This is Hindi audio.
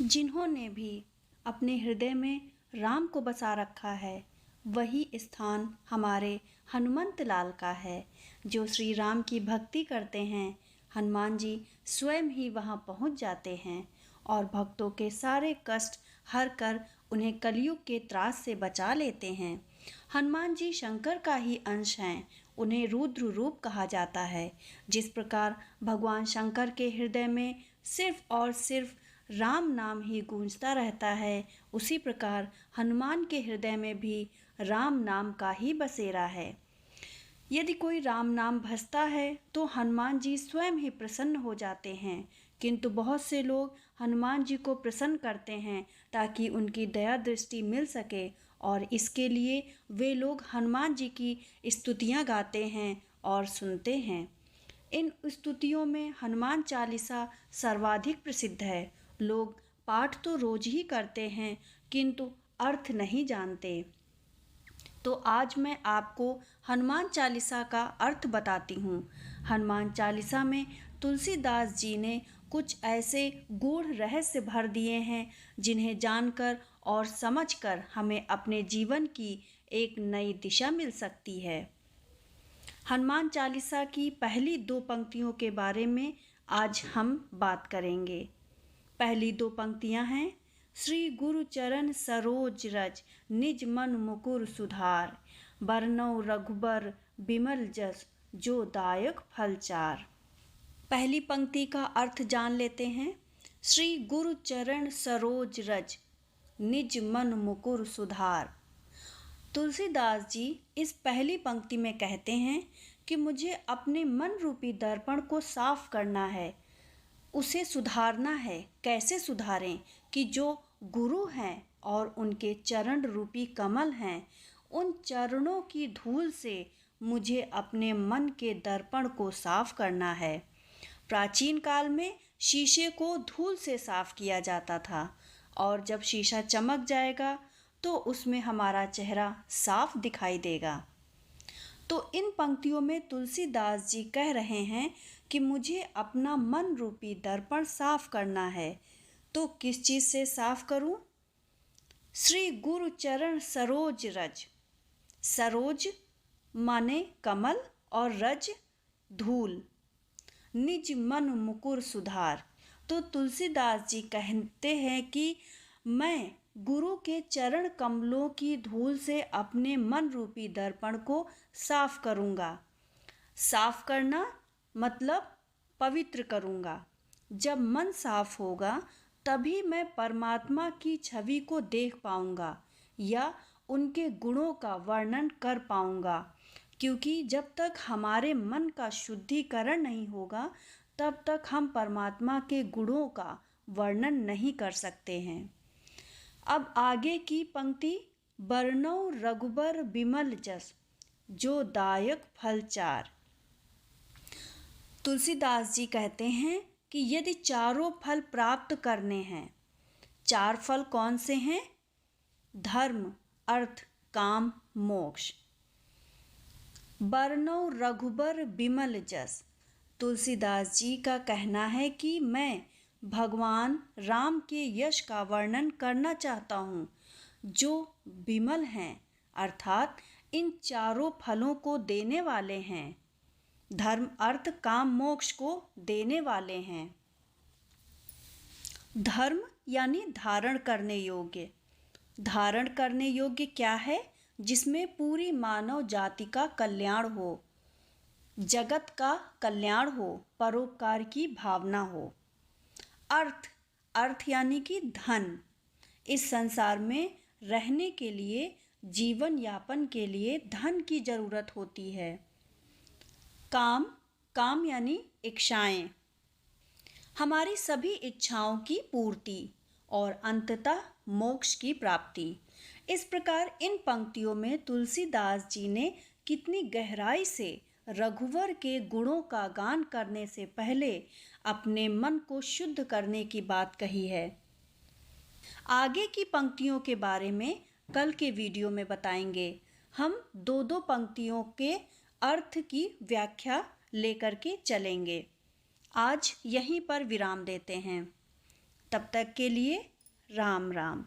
जिन्होंने भी अपने हृदय में राम को बसा रखा है, वही स्थान हमारे हनुमंत लाल का है। जो श्री राम की भक्ति करते हैं, हनुमान जी स्वयं ही वहां पहुंच जाते हैं और भक्तों के सारे कष्ट हर कर उन्हें कलयुग के त्रास से बचा लेते हैं। हनुमान जी शंकर का ही अंश हैं। उन्हें रुद्र रूप कहा जाता है। जिस प्रकार भगवान शंकर के हृदय में सिर्फ और सिर्फ राम नाम ही गूंजता रहता है, उसी प्रकार हनुमान के हृदय में भी राम नाम का ही बसेरा है। यदि कोई राम नाम भजता है तो हनुमान जी स्वयं ही प्रसन्न हो जाते हैं। किंतु बहुत से लोग हनुमान जी को प्रसन्न करते हैं ताकि उनकी दया दृष्टि मिल सके, और इसके लिए वे लोग हनुमान जी की स्तुतियाँ गाते हैं और सुनते हैं। इन स्तुतियों में हनुमान चालीसा सर्वाधिक प्रसिद्ध है। लोग पाठ तो रोज ही करते हैं किंतु अर्थ नहीं जानते। तो आज मैं आपको हनुमान चालीसा का अर्थ बताती हूँ। हनुमान चालीसा में तुलसीदास जी ने कुछ ऐसे गूढ़ रहस्य भर दिए हैं जिन्हें जानकर और समझकर हमें अपने जीवन की एक नई दिशा मिल सकती है। हनुमान चालीसा की पहली 2 पंक्तियों के बारे में आज हम बात करेंगे। पहली 2 पंक्तियां हैं, श्री गुरु चरण सरोज रज निज मन मुकुर सुधार, बरनौ रघुबर बिमल जस जो दायक फल चार। पहली पंक्ति का अर्थ जान लेते हैं। श्री गुरु चरण सरोज रज निज मन मुकुर सुधार। तुलसीदास जी इस पहली पंक्ति में कहते हैं कि मुझे अपने मन रूपी दर्पण को साफ करना है, उसे सुधारना है। कैसे सुधारें कि जो गुरु हैं और उनके चरण रूपी कमल हैं, उन चरणों की धूल से मुझे अपने मन के दर्पण को साफ करना है। प्राचीन काल में शीशे को धूल से साफ किया जाता था, और जब शीशा चमक जाएगा तो उसमें हमारा चेहरा साफ दिखाई देगा। तो इन पंक्तियों में तुलसीदास जी कह रहे हैं कि मुझे अपना मन रूपी दर्पण साफ करना है। तो किस चीज़ से साफ करूं? श्री गुरु चरण सरोज रज। सरोज माने कमल और रज धूल। निज मन मुकुर सुधार। तो तुलसीदास जी कहते हैं कि मैं गुरु के चरण कमलों की धूल से अपने मन रूपी दर्पण को साफ करूँगा। साफ करना मतलब पवित्र करूँगा। जब मन साफ होगा तभी मैं परमात्मा की छवि को देख पाऊँगा या उनके गुणों का वर्णन कर पाऊँगा, क्योंकि जब तक हमारे मन का शुद्धिकरण नहीं होगा तब तक हम परमात्मा के गुणों का वर्णन नहीं कर सकते हैं। अब आगे की पंक्ति, बरनौ रघुबर बिमल जस जो दायक फल चार। तुलसीदास जी कहते हैं कि यदि चारों फल प्राप्त करने हैं, 4 फल कौन से हैं? धर्म, अर्थ, काम, मोक्ष। बरनौ रघुबर बिमल जस। तुलसीदास जी का कहना है कि मैं भगवान राम के यश का वर्णन करना चाहता हूँ जो बिमल हैं, अर्थात इन चारों फलों को देने वाले हैं। धर्म, अर्थ, काम, मोक्ष को देने वाले हैं। धर्म यानी धारण करने योग्य। धारण करने योग्य क्या है? जिसमें पूरी मानव जाति का कल्याण हो, जगत का कल्याण हो, परोपकार की भावना हो। अर्थ, अर्थ यानी कि धन। इस संसार में रहने के लिए, जीवन यापन के लिए धन की जरूरत होती है। काम, काम यानी इच्छाएं, हमारी सभी इच्छाओं की पूर्ति, और अंततः मोक्ष की प्राप्ति। इस प्रकार इन पंक्तियों में तुलसीदास जी ने कितनी गहराई से रघुवर के गुणों का गान करने से पहले अपने मन को शुद्ध करने की बात कही है। आगे की पंक्तियों के बारे में कल के वीडियो में बताएंगे। हम 2-2 पंक्तियों के अर्थ की व्याख्या लेकर के चलेंगे। आज यहीं पर विराम देते हैं। तब तक के लिए राम राम।